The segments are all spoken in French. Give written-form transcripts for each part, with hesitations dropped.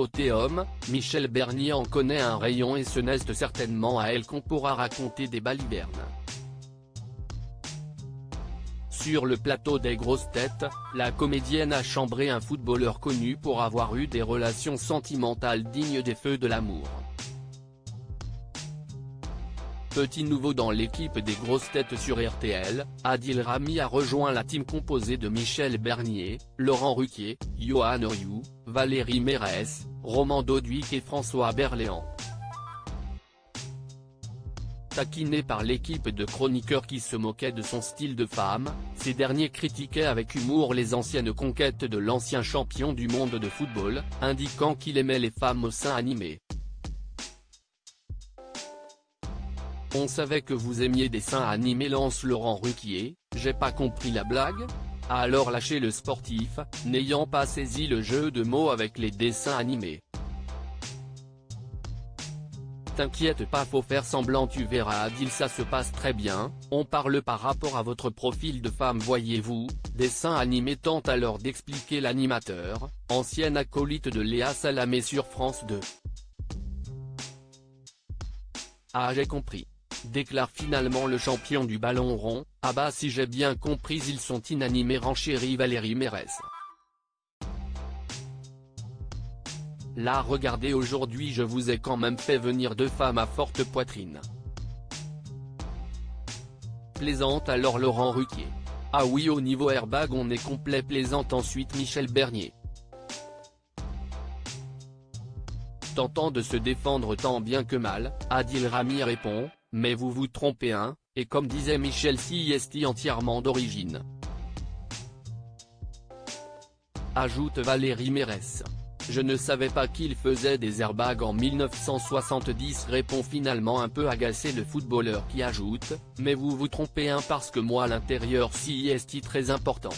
Côté homme, Michel Bernier en connaît un rayon et ce n'est certainement à elle qu'on pourra raconter des balivernes. Sur le plateau des grosses têtes, la comédienne a chambré un footballeur connu pour avoir eu des relations sentimentales dignes des feux de l'amour. Petit nouveau dans l'équipe des grosses têtes sur RTL, Adil Rami a rejoint la team composée de Michel Bernier, Laurent Ruquier, Johan Rioux, Valérie Mérès, Roman Doduic et François Berléand. Taquiné par l'équipe de chroniqueurs qui se moquaient de son style de femme, ces derniers critiquaient avec humour les anciennes conquêtes de l'ancien champion du monde de football, indiquant qu'il aimait les femmes au sein animé. On savait que vous aimiez des seins animés, lance Laurent Ruquier, j'ai pas compris la blague ? A alors lâché le sportif, n'ayant pas saisi le jeu de mots avec les dessins animés. T'inquiète pas, faut faire semblant, tu verras Adil, ça se passe très bien, on parle par rapport à votre profil de femme, voyez-vous, dessin animé, tente alors d'expliquer l'animateur, ancienne acolyte de Léa Salamé sur France 2. Ah, j'ai compris, déclare finalement le champion du ballon rond. Ah bah si j'ai bien compris, ils sont inanimés, renchérit Valérie Mérès. Là regardez, aujourd'hui je vous ai quand même fait venir deux femmes à forte poitrine. Plaisante alors Laurent Ruquier. Ah oui, au niveau airbag on est complet, plaisante ensuite Michel Bernier. Tentant de se défendre tant bien que mal, Adil Rami répond, mais vous vous trompez hein, et comme disait Michel, CIST entièrement d'origine. Ajoute Valérie Mérès. Je ne savais pas qu'il faisait des airbags en 1970, répond finalement un peu agacé le footballeur qui ajoute, mais vous vous trompez hein, parce que moi l'intérieur CIST très important.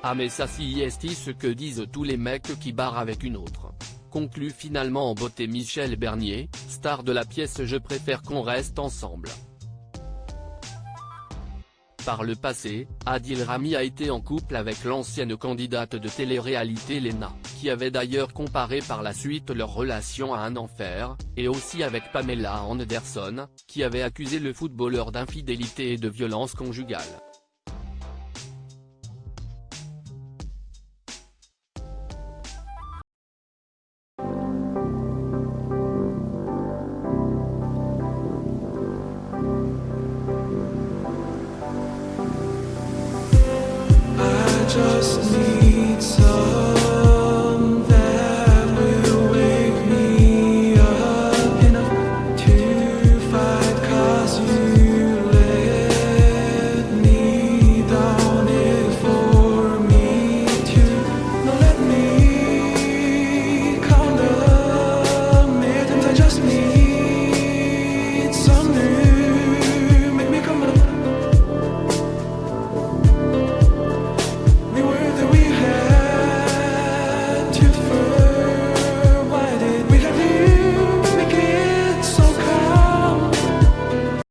Ah mais ça CIST, ce que disent tous les mecs qui barrent avec une autre. Conclut finalement en beauté Michel Bernier, star de la pièce Je préfère qu'on reste ensemble. Par le passé, Adil Rami a été en couple avec l'ancienne candidate de télé-réalité Léna, qui avait d'ailleurs comparé par la suite leur relation à un enfer, et aussi avec Pamela Anderson, qui avait accusé le footballeur d'infidélité et de violence conjugale. Just need